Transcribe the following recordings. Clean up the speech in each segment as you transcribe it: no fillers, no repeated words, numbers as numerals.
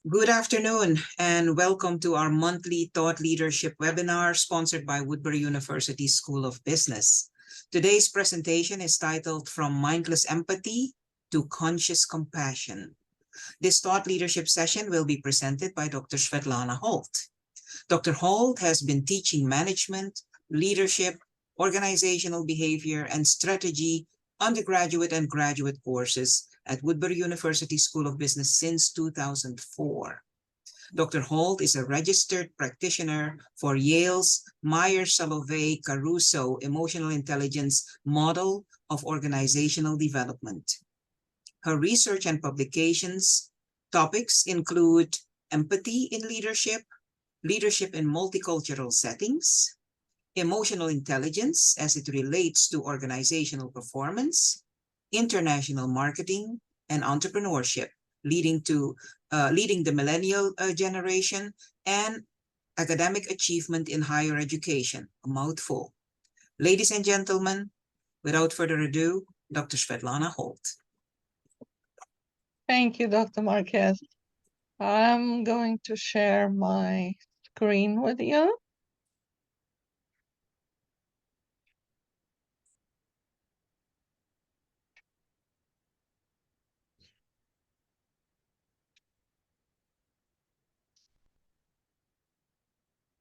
Good afternoon and welcome to our monthly Thought Leadership webinar sponsored by Woodbury University School of Business. Today's presentation is titled From Mindless Empathy to Conscious Compassion. This thought leadership session will be presented by Dr. Svetlana Holt. Dr. Holt has been teaching management, leadership, organizational behavior, and strategy undergraduate and graduate courses at Woodbury University School of Business since 2004. Dr. Holt is a registered practitioner for Yale's Myers-Salovey-Caruso Emotional Intelligence Model of Organizational Development. Her research and publications topics include empathy in leadership, leadership in multicultural settings, emotional intelligence as it relates to organizational performance, international marketing, and entrepreneurship, leading the millennial generation, and academic achievement in higher education, a mouthful. Ladies and gentlemen, without further ado, Dr. Svetlana Holt. Thank you, Dr. Marquez. I'm going to share my screen with you.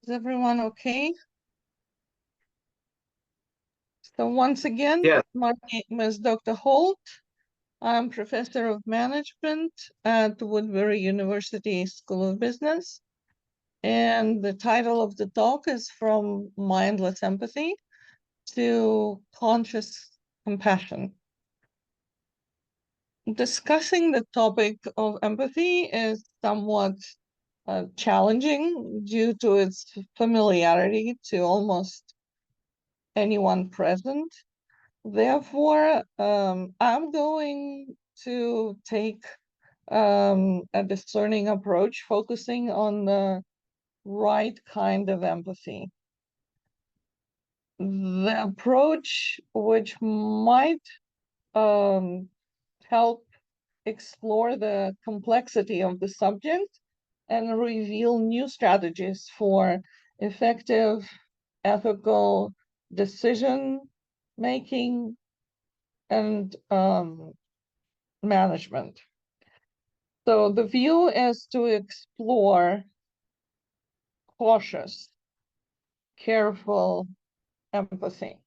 Is everyone okay? So once again, My name is Dr. Holt. I'm Professor of Management at Woodbury University School of Business. And the title of the talk is From Mindless Empathy to Conscious Compassion. Discussing the topic of empathy is somewhat challenging due to its familiarity to almost anyone present. Therefore, I'm going to take a discerning approach, focusing on the right kind of empathy. The approach which might help explore the complexity of the subject and reveal new strategies for effective, ethical decision making and management. So the view is to explore cautious, careful empathy.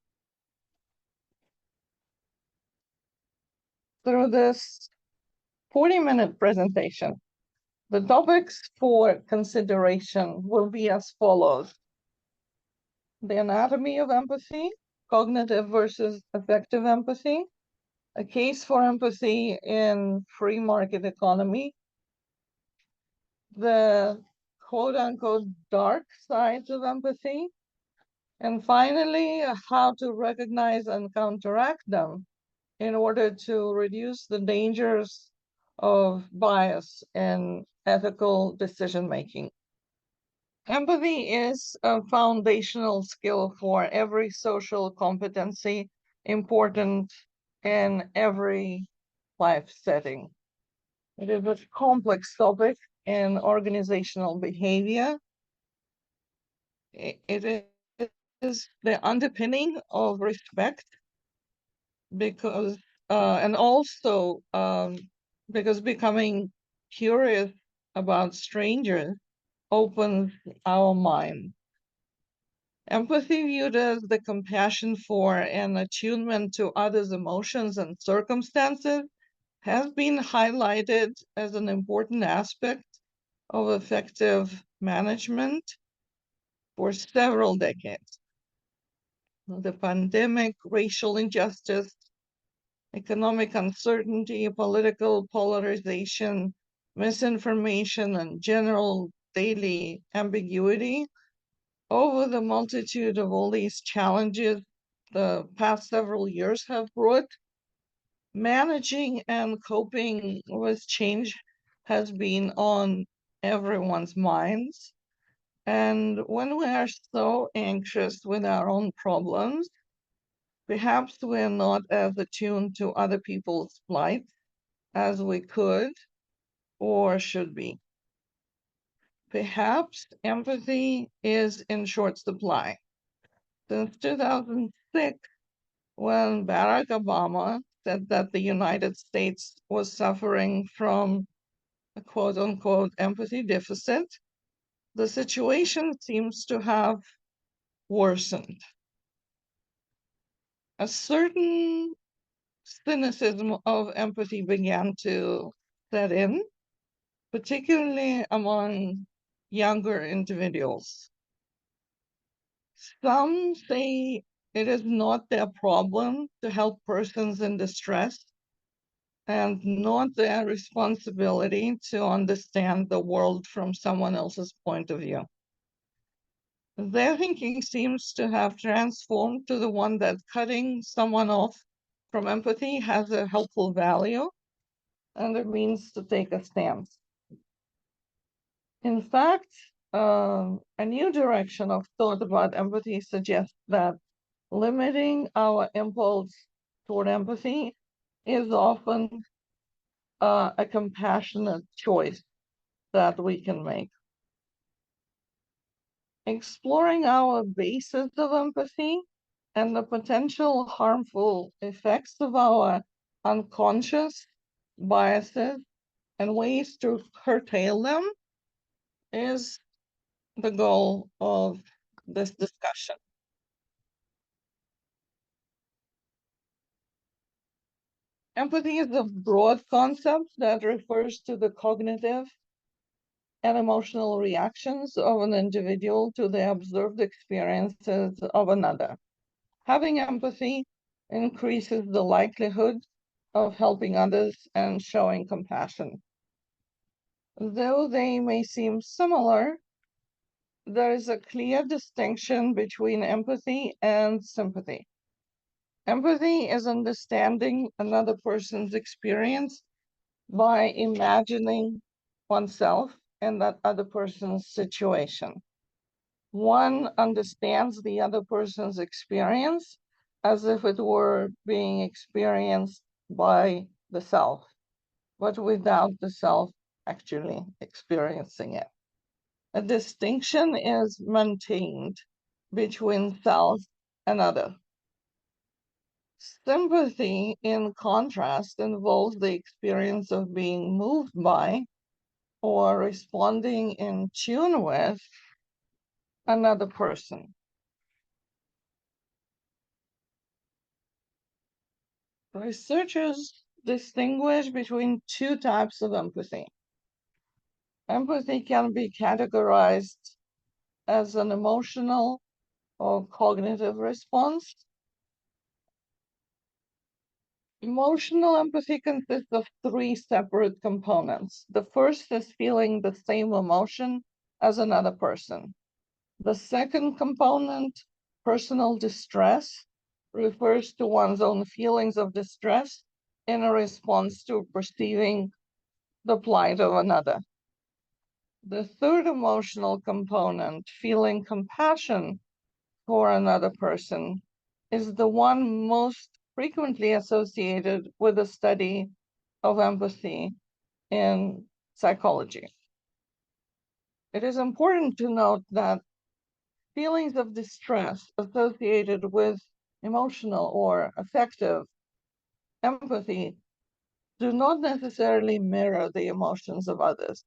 Through this 40-minute presentation, the topics for consideration will be as follows: the anatomy of empathy, cognitive versus affective empathy, a case for empathy in free market economy, the quote-unquote dark sides of empathy, and finally, how to recognize and counteract them in order to reduce the dangers of bias in ethical decision-making. Empathy is a foundational skill for every social competency important in every life setting. It is a complex topic in organizational behavior. It is the underpinning of respect because, and also because becoming curious about strangers opens our mind. Empathy, viewed as the compassion for and attunement to others' emotions and circumstances, has been highlighted as an important aspect of effective management for several decades. The pandemic, racial injustice, economic uncertainty, political polarization, misinformation, and general daily ambiguity. Over the multitude of all these challenges the past several years have brought, managing and coping with change has been on everyone's minds. And when we are so anxious with our own problems, perhaps we're not as attuned to other people's plight as we could or should be. perhaps empathy is in short supply. Since 2006, when Barack Obama said that the United States was suffering from a quote-unquote empathy deficit, the situation seems to have worsened. A certain cynicism of empathy began to set in, particularly among younger individuals. Some say it is not their problem to help persons in distress and not their responsibility to understand the world from someone else's point of view. Their thinking seems to have transformed to the one that cutting someone off from empathy has a helpful value and it means to take a stance. In fact, a new direction of thought about empathy suggests that limiting our impulse toward empathy is often a compassionate choice that we can make. Exploring our basis of empathy and the potential harmful effects of our unconscious biases and ways to curtail them is the goal of this discussion. Empathy is a broad concept that refers to the cognitive and emotional reactions of an individual to the observed experiences of another. Having empathy increases the likelihood of helping others and showing compassion. Though they may seem similar, there is a clear distinction between empathy and sympathy. Empathy is understanding another person's experience by imagining oneself in that other person's situation. One understands the other person's experience as if it were being experienced by the self, but without the self actually experiencing it. A distinction is maintained between self and other. Sympathy, in contrast, involves the experience of being moved by or responding in tune with another person. Researchers distinguish between two types of empathy. Empathy can be categorized as an emotional or cognitive response. Emotional empathy consists of three separate components. The first is feeling the same emotion as another person. The second component, personal distress, refers to one's own feelings of distress in a response to perceiving the plight of another. The third emotional component, feeling compassion for another person, is the one most frequently associated with the study of empathy in psychology. It is important to note that feelings of distress associated with emotional or affective empathy do not necessarily mirror the emotions of others.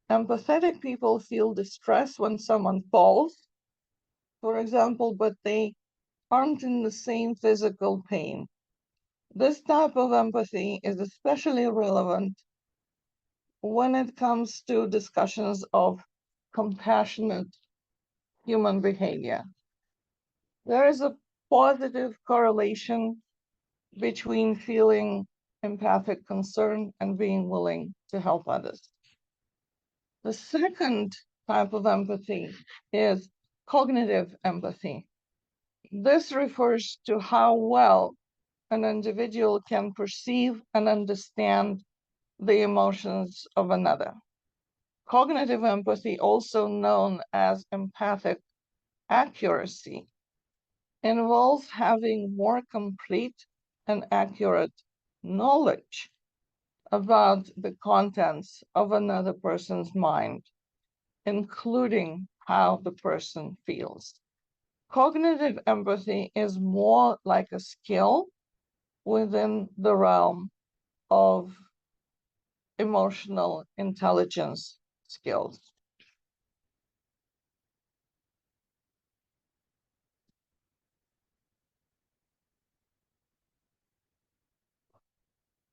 Empathetic people feel distress when someone falls, for example, but they aren't in the same physical pain. This type of empathy is especially relevant when it comes to discussions of compassionate human behavior. There is a positive correlation between feeling empathic concern and being willing to help others. The second type of empathy is cognitive empathy. This refers to how well an individual can perceive and understand the emotions of another. Cognitive empathy, also known as empathic accuracy, involves having more complete and accurate knowledge about the contents of another person's mind. including how the person feels. Cognitive empathy is more like a skill within the realm of emotional intelligence skills.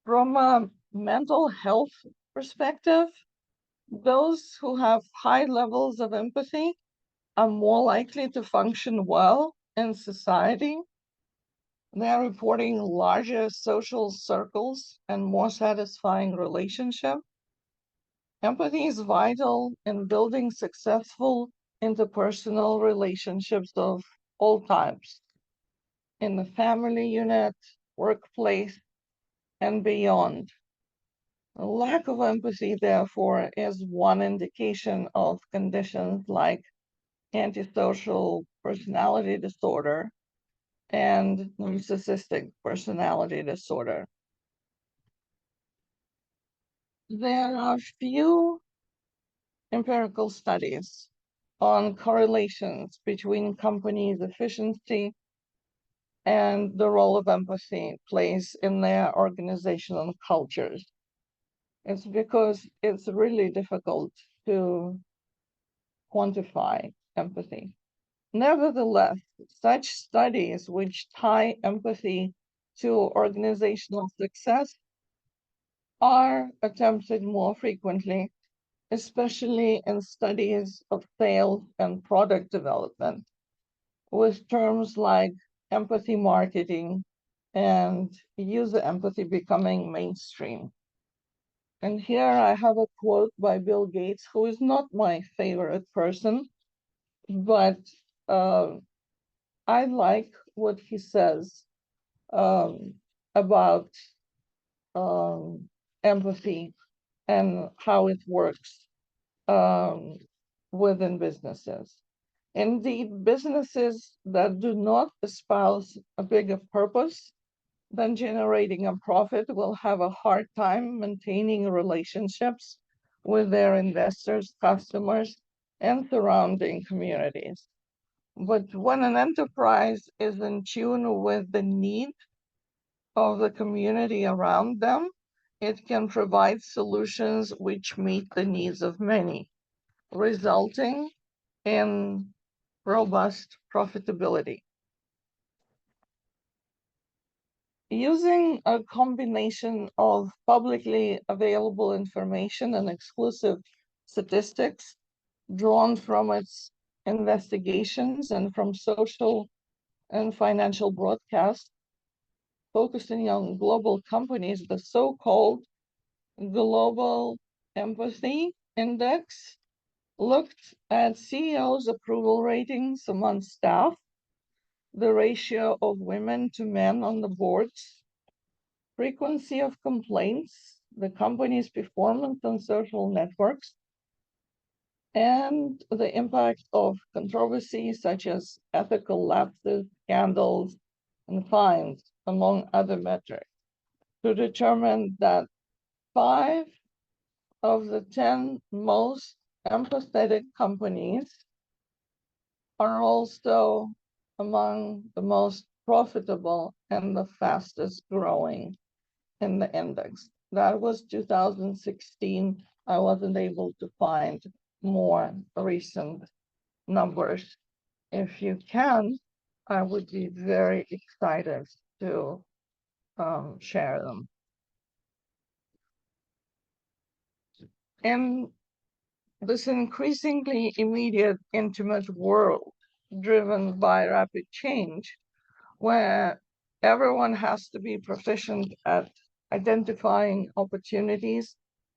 From a mental health perspective, those who have high levels of empathy are more likely to function well in society. They're reporting larger social circles and more satisfying relationships. Empathy is vital in building successful interpersonal relationships of all types in the family unit, workplace, and beyond. A lack of empathy, therefore, is one indication of conditions like antisocial personality disorder and narcissistic personality disorder. There are few empirical studies on correlations between companies' efficiency and the role of empathy plays in their organizational cultures. It's because it's really difficult to quantify empathy. Nevertheless, such studies which tie empathy to organizational success are attempted more frequently, especially in studies of sales and product development, with terms like empathy marketing and user empathy becoming mainstream. And here I have a quote by Bill Gates, who is not my favorite person, but I like what he says about empathy and how it works um, within businesses. Indeed, businesses that do not espouse a bigger purpose than generating a profit will have a hard time maintaining relationships with their investors, customers, and surrounding communities. But when an enterprise is in tune with the need of the community around them, it can provide solutions which meet the needs of many, resulting in robust profitability. Using a combination of publicly available information and exclusive statistics drawn from its investigations and from social and financial broadcasts, focusing on global companies, the so-called Global Empathy Index looked at CEOs' approval ratings among staff, the ratio of women to men on the boards, frequency of complaints, the company's performance on social networks, and the impact of controversies such as ethical lapses, scandals, and fines, among other metrics, to determine that 5 of the 10 most empathetic companies are also among the most profitable and the fastest growing in the index. That was 2016. I wasn't able to find more recent numbers. If you can, I would be very excited to share them. In this increasingly immediate, intimate world driven by rapid change, where everyone has to be proficient at identifying opportunities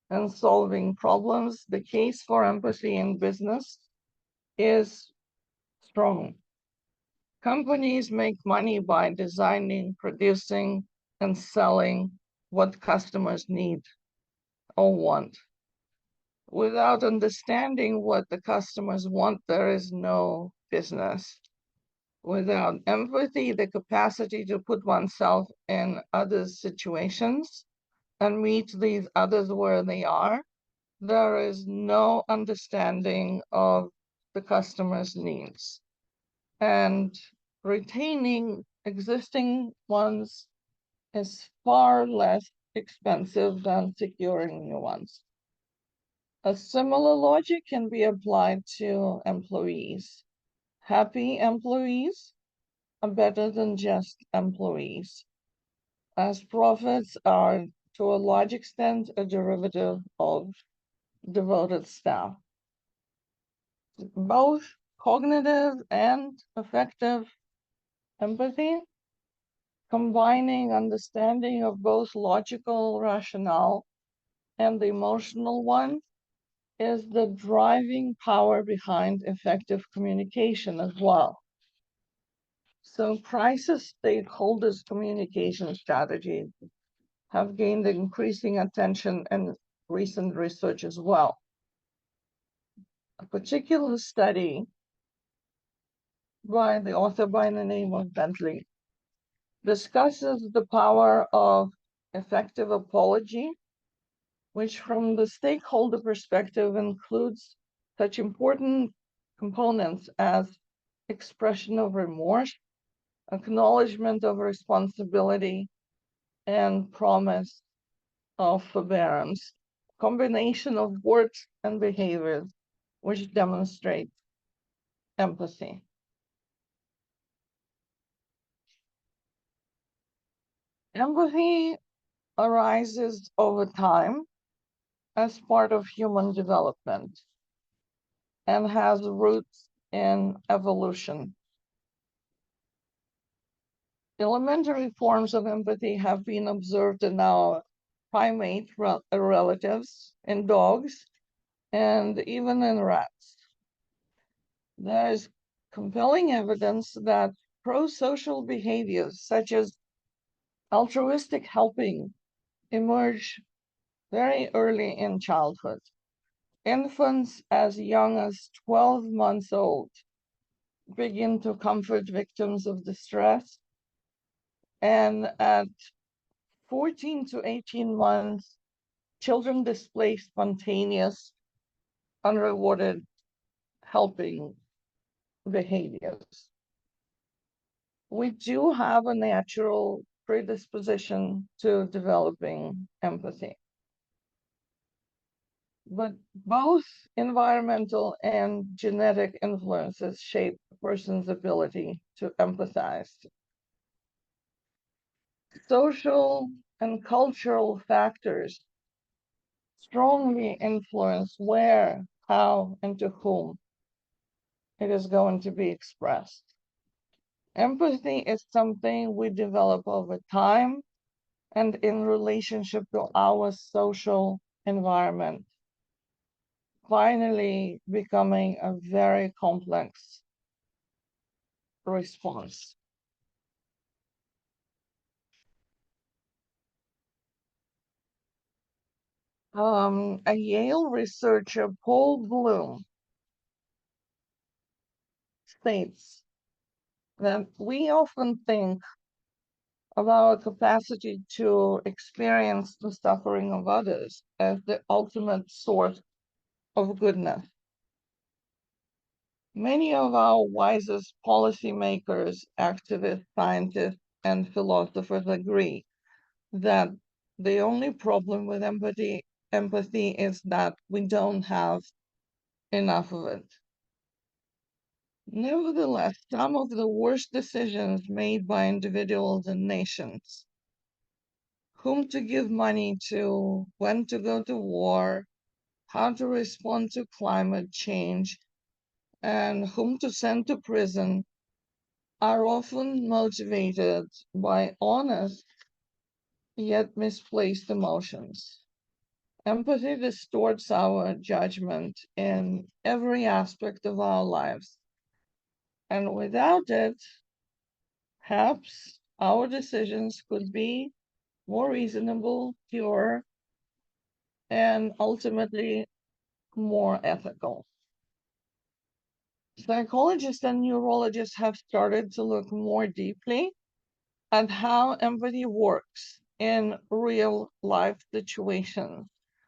and solving problems, the case for empathy in business is strong. Companies make money by designing, producing, and selling what customers need or want. Without understanding what the customers want, there is no business. Without empathy, the capacity to put oneself in others' situations and meet these others where they are, there is no understanding of the customer's needs, and retaining existing ones is far less expensive than securing new ones. A similar logic can be applied to employees. Happy employees are better than just employees, as profits are, to a large extent, a derivative of devoted staff. Both cognitive and affective empathy, combining understanding of both logical rationale and the emotional one, is the driving power behind effective communication as well. So crisis stakeholders communication strategies have gained increasing attention in recent research as well. A particular study by the author by the name of Bentley discusses the power of effective apology, which from the stakeholder perspective includes such important components as expression of remorse, acknowledgement of responsibility, and promise of forbearance, combination of words and behaviors which demonstrate empathy. Empathy arises over time as part of human development and has roots in evolution. Elementary forms of empathy have been observed in our primate relatives, in dogs, and even in rats. There is compelling evidence that pro-social behaviors such as altruistic helping emerge very early in childhood. Infants as young as 12 months old begin to comfort victims of distress, and at 14 to 18 months, children display spontaneous, unrewarded helping behaviors. We do have a natural predisposition to developing empathy. But both environmental and genetic influences shape a person's ability to empathize. Social and cultural factors strongly influence where, how, and to whom it is going to be expressed. Empathy is something we develop over time and in relationship to our social environment, finally becoming a very complex response. A Yale researcher, Paul Bloom, states that we often think of our capacity to experience the suffering of others as the ultimate source of goodness. Many of our wisest policymakers, activists, scientists, and philosophers agree that the only problem with empathy is that we don't have enough of it. Nevertheless, some of the worst decisions made by individuals and nations, whom to give money to, when to go to war, how to respond to climate change, and whom to send to prison, are often motivated by honest yet misplaced emotions. Empathy distorts our judgment in every aspect of our lives. And without it, perhaps our decisions could be more reasonable, pure, and ultimately more ethical. Psychologists and neurologists have started to look more deeply at how empathy works in real life situations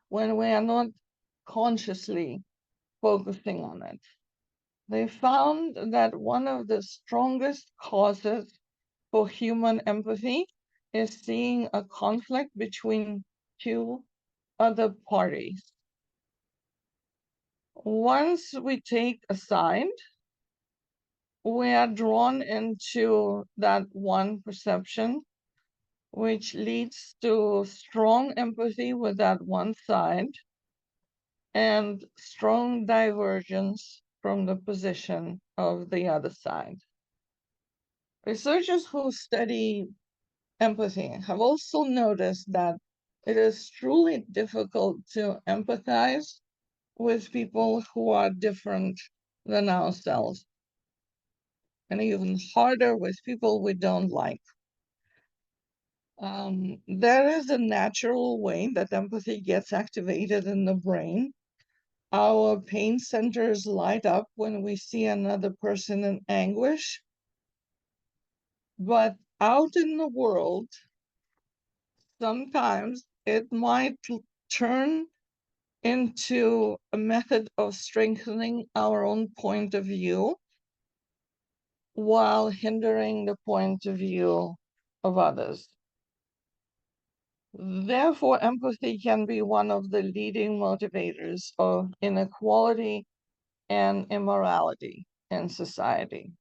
when we are not consciously focusing on it. They found that one of the strongest causes for human empathy is seeing a conflict between two other parties. Once we take a side, we are drawn into that one perception, which leads to strong empathy with that one side and strong divergence from the position of the other side. Researchers who study empathy have also noticed that it is truly difficult to empathize with people who are different than ourselves, and even harder with people we don't like. There is a natural way that empathy gets activated in the brain. Our pain centers light up when we see another person in anguish. But out in the world, sometimes it might turn into a method of strengthening our own point of view while hindering the point of view of others. Therefore, empathy can be one of the leading motivators of inequality and immorality in society.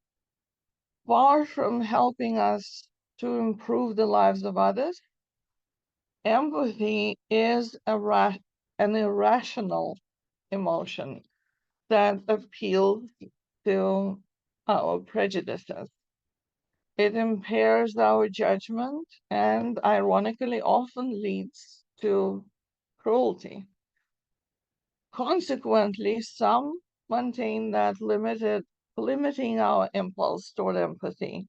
Far from helping us to improve the lives of others, empathy is an irrational emotion that appeals to our prejudices. It impairs our judgment and, ironically, often leads to cruelty. Consequently, some maintain that limiting our impulse toward empathy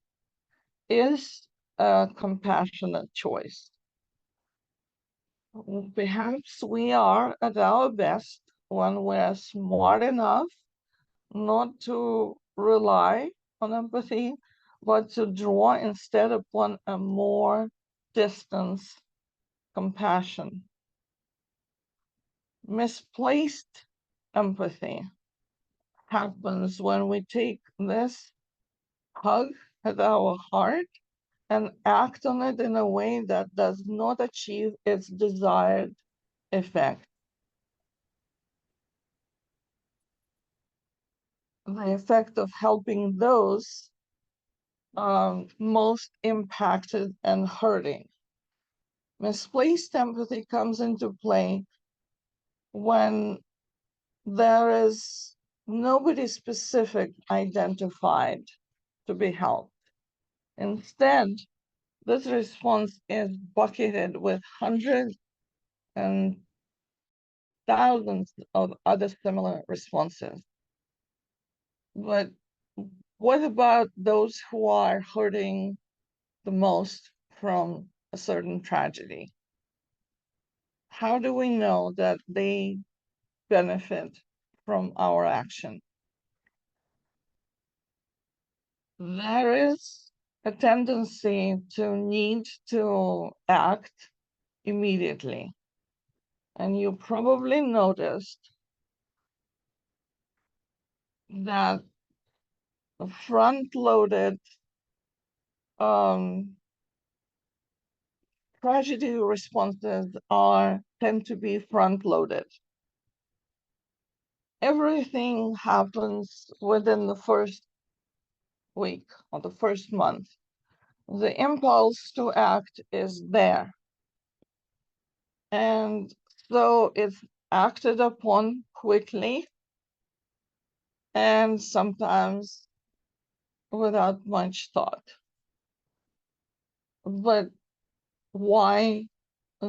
is a compassionate choice. Perhaps we are at our best when we're smart enough not to rely on empathy, but to draw instead upon a more distant compassion. Misplaced empathy happens when we take this hug at our heart and act on it in a way that does not achieve its desired effect. The effect of helping those most impacted and hurting. Misplaced empathy comes into play when there is nobody specific identified to be helped. Instead, this response is bucketed with hundreds and thousands of other similar responses. But what about those who are hurting the most from a certain tragedy? How do we know that they benefit from our action? There is a tendency to need to act immediately. And you probably noticed that front-loaded tragedy responses tend to be front-loaded. Everything happens within the first week or the first month. The impulse to act is there. And so it's acted upon quickly and sometimes without much thought. But why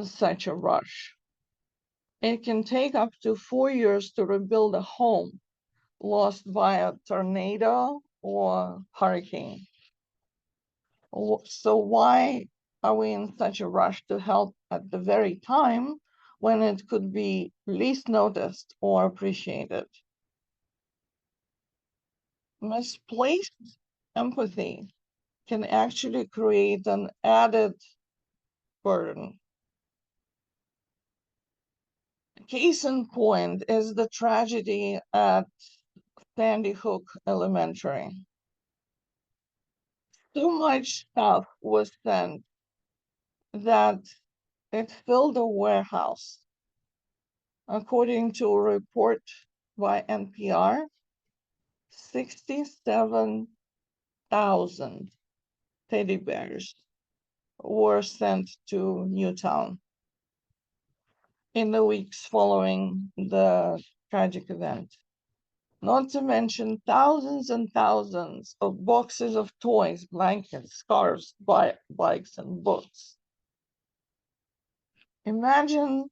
such a rush? It can take up to 4 years to rebuild a home lost by a tornado or hurricane. So why are we in such a rush to help at the very time when it could be least noticed or appreciated? Misplaced empathy can actually create an added burden. case in point is the tragedy at Sandy Hook Elementary. So much stuff was sent that it filled a warehouse. According to a report by NPR, 67,000 teddy bears were sent to Newtown in the weeks following the tragic event. Not to mention thousands and thousands of boxes of toys, blankets, scarves, bikes, and books. Imagine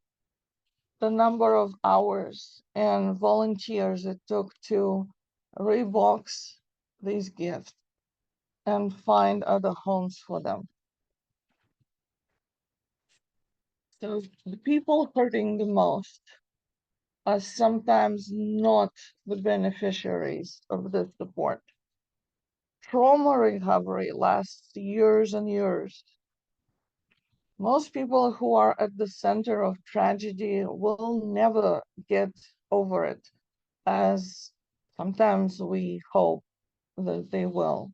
the number of hours and volunteers it took to rebox these gifts and find other homes for them. So the people hurting the most are sometimes not the beneficiaries of this support. Trauma recovery lasts years and years. Most people who are at the center of tragedy will never get over it, as sometimes we hope that they will.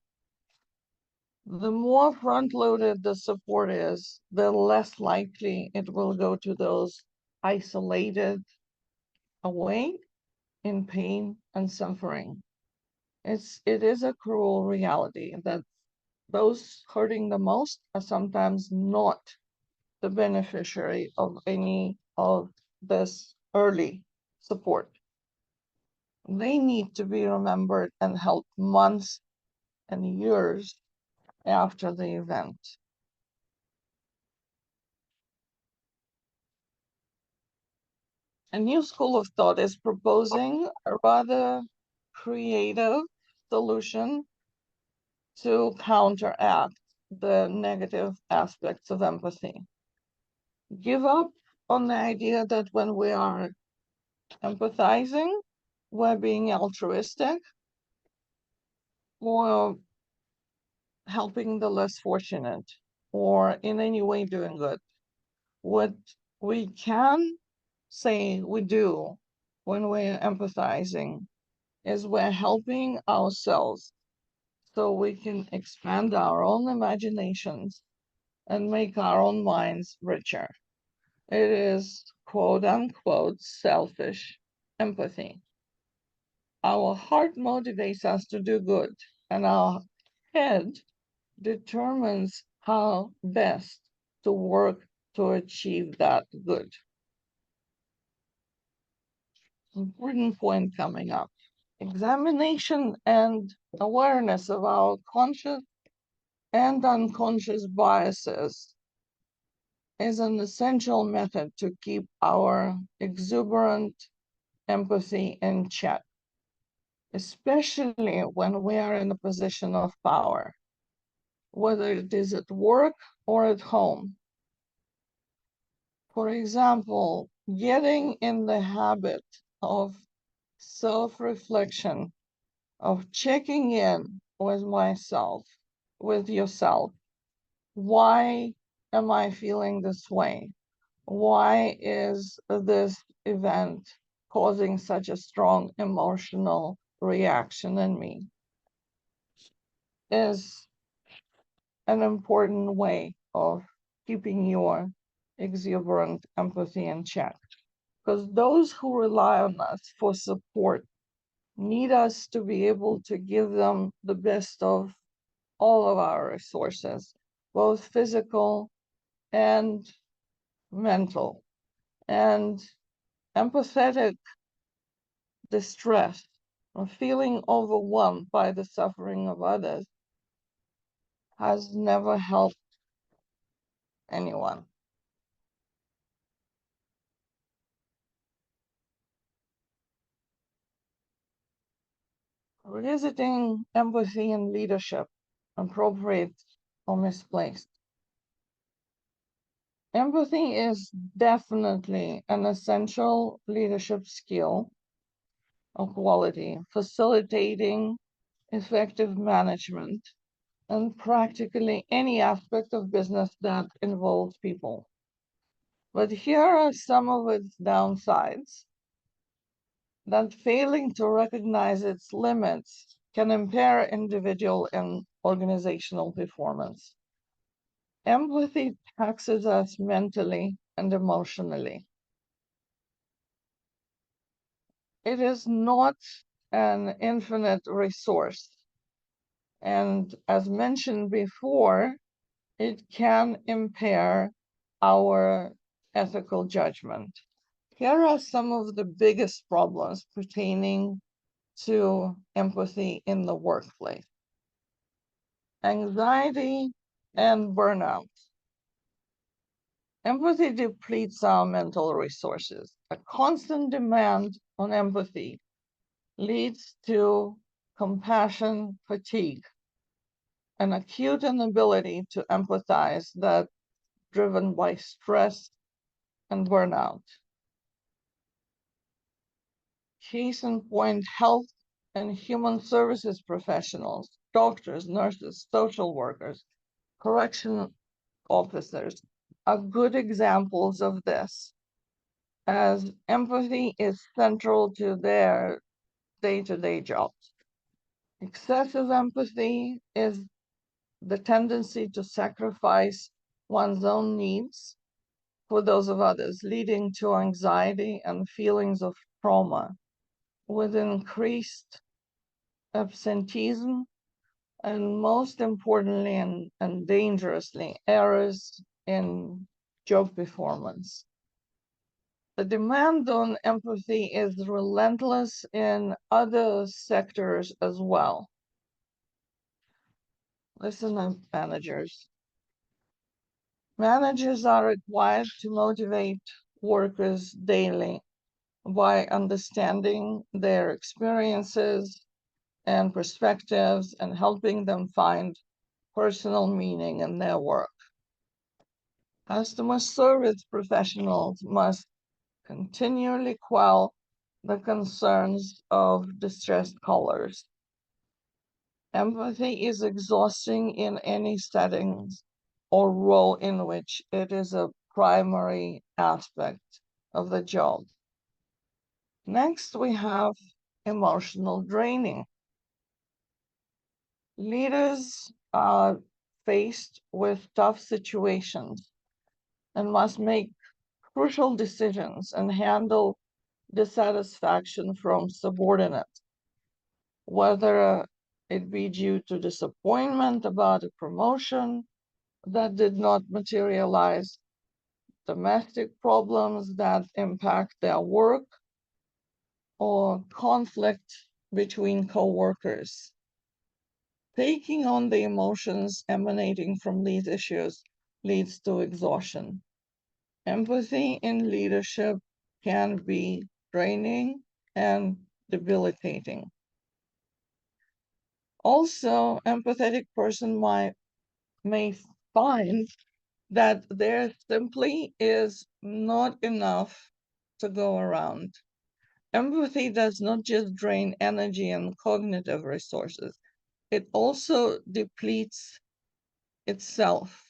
The more front-loaded the support is, the less likely it will go to those isolated away in pain and suffering. It is a cruel reality that those hurting the most are sometimes not the beneficiary of any of this early support. They need to be remembered and helped months and years after the event. A new school of thought is proposing a rather creative solution to counteract the negative aspects of empathy. Give up on the idea that when we are empathizing, we're being altruistic or helping the less fortunate or in any way doing good. What we can say we do when we're empathizing is we're helping ourselves so we can expand our own imaginations and make our own minds richer. It is quote unquote selfish empathy. Our heart motivates us to do good, and our head determines how best to work to achieve that good. Important point coming up. Examination and awareness of our conscious and unconscious biases is an essential method to keep our exuberant empathy in check, especially when we are in a position of power, whether it is at work or at home. For example, getting in the habit of self-reflection, of checking in with myself, with yourself. Why am I feeling this way? Why is this event causing such a strong emotional reaction in me? Is an important way of keeping your exuberant empathy in check. Because those who rely on us for support need us to be able to give them the best of all of our resources, both physical and mental. And empathetic distress or feeling overwhelmed by the suffering of others has never helped anyone. Revisiting empathy and leadership, appropriate or misplaced. Empathy is definitely an essential leadership skill or quality, facilitating effective management and practically any aspect of business that involves people. But here are some of its downsides. That failing to recognize its limits can impair individual and organizational performance. Empathy taxes us mentally and emotionally. It is not an infinite resource. And as mentioned before, it can impair our ethical judgment. Here are some of the biggest problems pertaining to empathy in the workplace. Anxiety and burnout. Empathy depletes our mental resources. A constant demand on empathy leads to compassion fatigue, an acute inability to empathize that driven by stress and burnout. Case in point, health and human services professionals, doctors, nurses, social workers, correction officers are good examples of this, as empathy is central to their day-to-day jobs. Excessive empathy is the tendency to sacrifice one's own needs for those of others, leading to anxiety and feelings of trauma, with increased absenteeism, and most importantly and dangerously, errors in job performance. The demand on empathy is relentless in other sectors as well. Listen up, managers. Managers are required to motivate workers daily by understanding their experiences and perspectives and helping them find personal meaning in their work. Customer service professionals must continually quell the concerns of distressed callers. Empathy is exhausting in any settings or role in which it is a primary aspect of the job. Next, we have emotional draining. Leaders are faced with tough situations and must make crucial decisions and handle dissatisfaction from subordinates, whether it be due to disappointment about a promotion that did not materialize, domestic problems that impact their work, or conflict between co-workers. Taking on the emotions emanating from these issues leads to exhaustion. Empathy in leadership can be draining and debilitating. Also, empathetic person may find that there simply is not enough to go around. Empathy does not just drain energy and cognitive resources, it also depletes itself.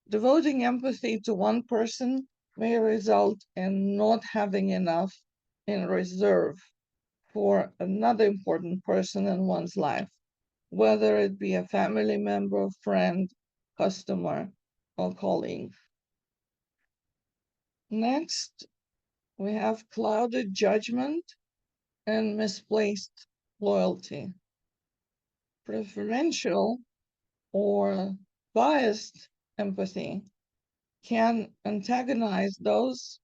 Devoting empathy to one person may result in not having enough in reserve for another important person in one's life, whether it be a family member, friend, customer, or colleague. Next, we have clouded judgment and misplaced loyalty. Preferential or biased empathy can antagonize those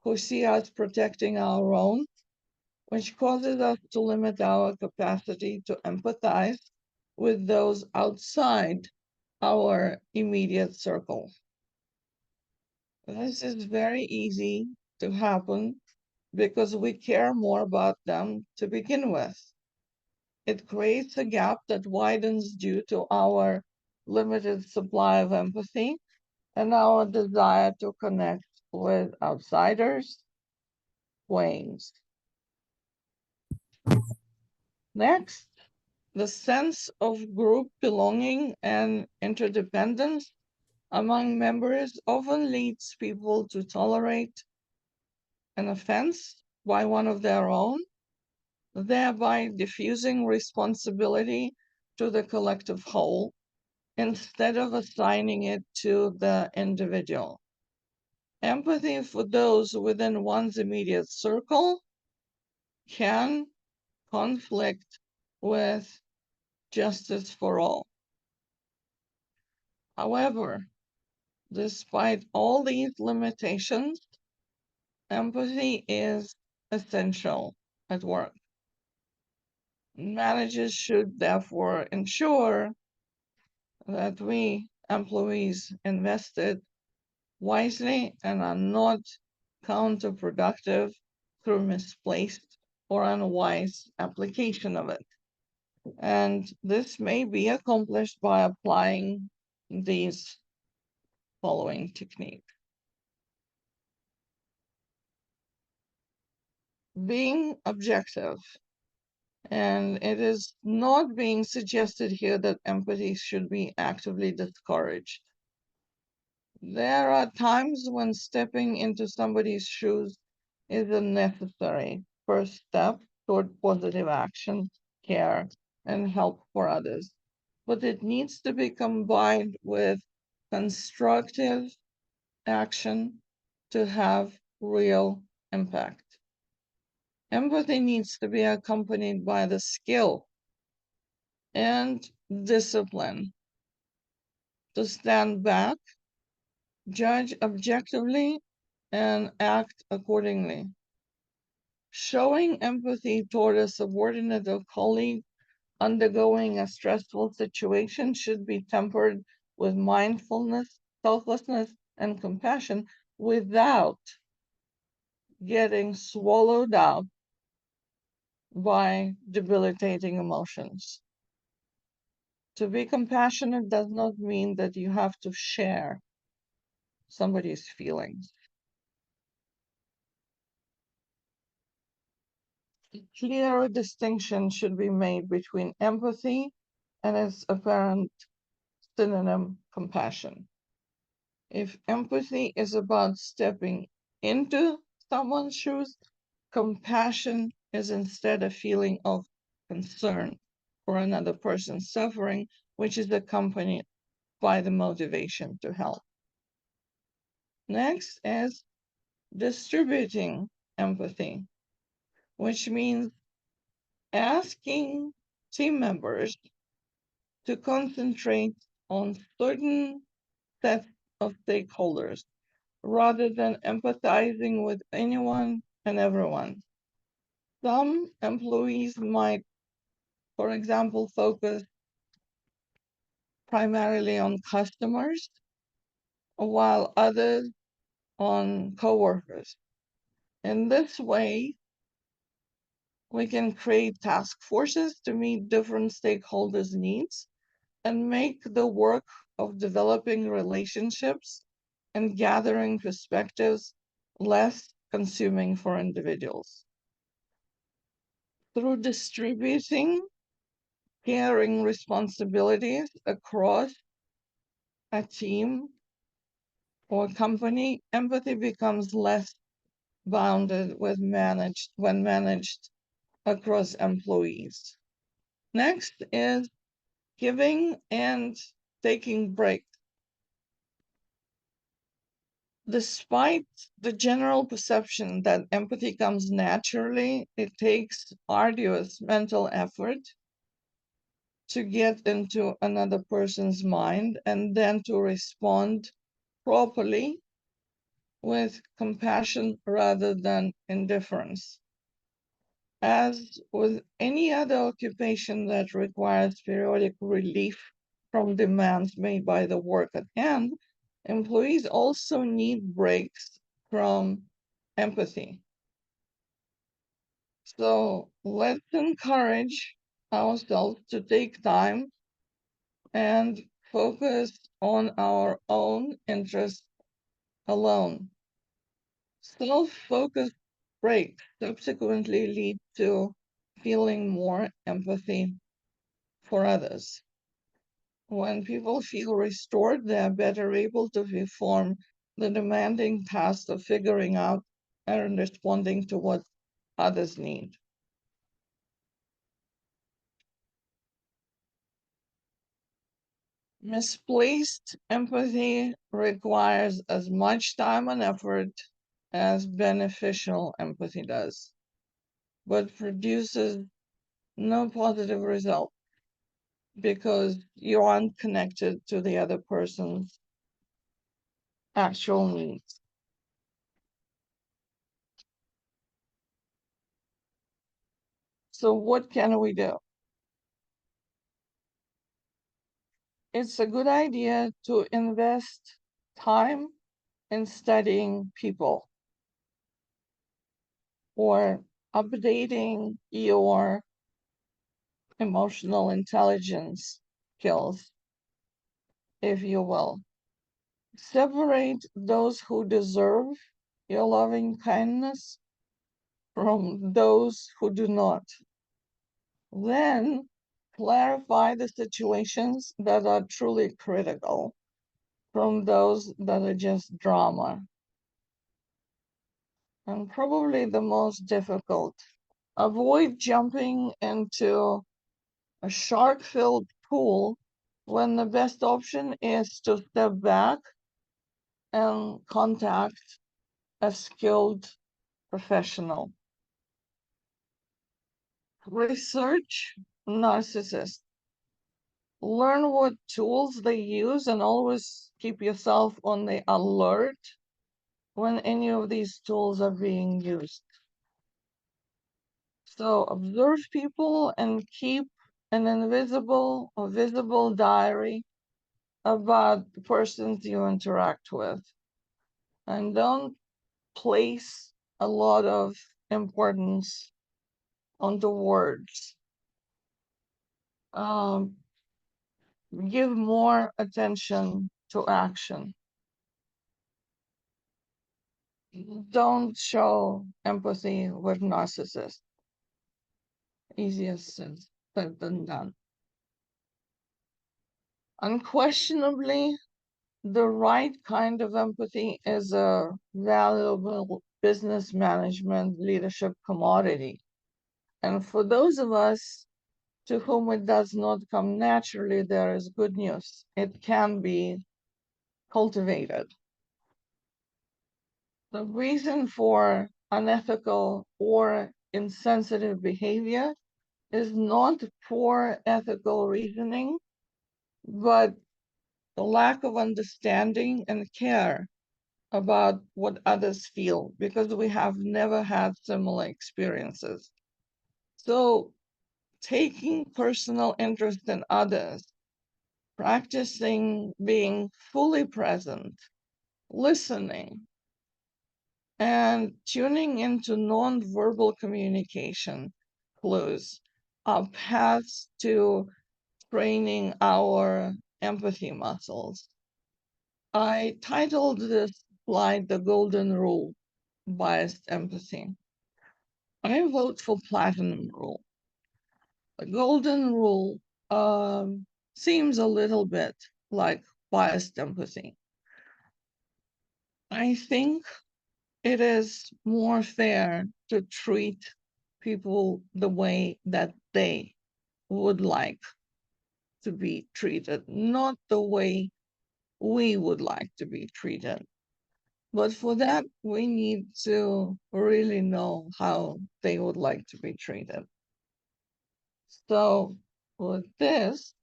who see us protecting our own, which causes us to limit our capacity to empathize with those outside our immediate circle. This is very easy to happen because we care more about them to begin with. It creates a gap that widens due to our limited supply of empathy and our desire to connect with outsiders, wanes. Next, the sense of group belonging and interdependence among members often leads people to tolerate an offense by one of their own, thereby diffusing responsibility to the collective whole instead of assigning it to the individual. Empathy for those within one's immediate circle can conflict with justice for all. However, despite all these limitations, empathy is essential at work. Managers should therefore ensure that we employees invested wisely and are not counterproductive through misplaced or unwise application of it. And this may be accomplished by applying these following techniques. Being objective. And it is not being suggested here that empathy should be actively discouraged. There are times when stepping into somebody's shoes is a necessary first step toward positive action, care, and help for others. But it needs to be combined with constructive action to have real impact. Empathy needs to be accompanied by the skill and discipline to stand back, judge objectively, and act accordingly. Showing empathy toward a subordinate or colleague undergoing a stressful situation should be tempered with mindfulness, selflessness, and compassion without getting swallowed up by debilitating emotions. To be compassionate does not mean that you have to share somebody's feelings. A clear distinction should be made between empathy and its apparent synonym, compassion. If empathy is about stepping into someone's shoes, compassion is instead a feeling of concern for another person's suffering, which is accompanied by the motivation to help. Next is distributing empathy, which means asking team members to concentrate on certain sets of stakeholders rather than empathizing with anyone and everyone. Some employees might, for example, focus primarily on customers, while others on coworkers. In this way, we can create task forces to meet different stakeholders' needs and make the work of developing relationships and gathering perspectives less consuming for individuals. Through distributing caring responsibilities across a team or company, empathy becomes less bounded when managed across employees. Next is giving and taking breaks. Despite the general perception that empathy comes naturally, it takes arduous mental effort to get into another person's mind and then to respond properly with compassion rather than indifference. As with any other occupation that requires periodic relief from demands made by the work at hand, employees also need breaks from empathy. So let's encourage ourselves to take time and focus on our own interests alone. Self-focused breaks subsequently lead to feeling more empathy for others. When people feel restored, they are better able to perform the demanding task of figuring out and responding to what others need. Misplaced empathy requires as much time and effort as beneficial empathy does, but produces no positive result because you aren't connected to the other person's actual needs. So what can we do? It's a good idea to invest time in studying people or updating your emotional intelligence skills, if you will. Separate those who deserve your loving kindness from those who do not. Then clarify the situations that are truly critical from those that are just drama. And probably the most difficult, avoid jumping into a shark-filled pool when the best option is to step back and contact a skilled professional. Research narcissists. Learn what tools they use and always keep yourself on the alert when any of these tools are being used. So observe people and keep an invisible or visible diary about the persons you interact with. And don't place a lot of importance on the words. Give more attention to action. Don't show empathy with narcissists. Easier said than done. Unquestionably, the right kind of empathy is a valuable business management leadership commodity. And for those of us to whom it does not come naturally, there is good news. It can be cultivated. The reason for unethical or insensitive behavior is not poor ethical reasoning, but the lack of understanding and care about what others feel because we have never had similar experiences. So taking personal interest in others, practicing being fully present, listening, and tuning into nonverbal communication clues are paths to training our empathy muscles. I titled this slide The Golden Rule, Biased Empathy. I vote for Platinum Rule. The Golden Rule seems a little bit like biased empathy. I think it is more fair to treat people the way that they would like to be treated, not the way we would like to be treated. But for that, we need to really know how they would like to be treated. So with this,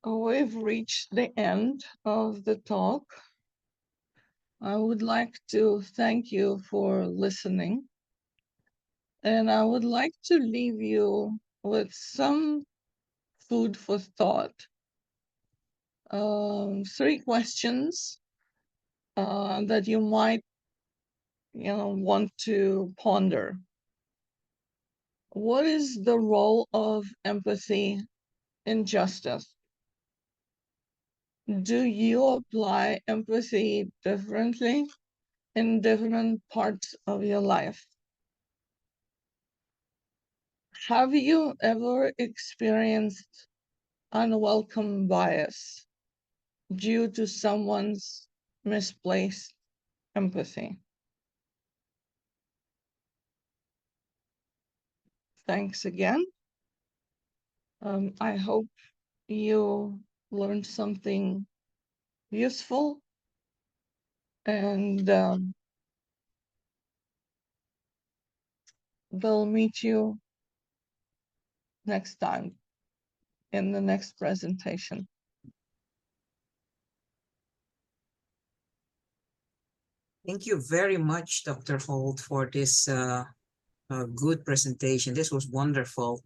we've reached the end of the talk. I would like to thank you for listening. And I would like to leave you with some food for thought. 3 questions that you might, want to ponder. What is the role of empathy in justice? Do you apply empathy differently in different parts of your life? Have you ever experienced unwelcome bias due to someone's misplaced empathy. Thanks again. I hope you learned something useful, and we'll meet you next time in the next presentation. Thank you very much, Dr. Holt, for this good presentation. This was wonderful.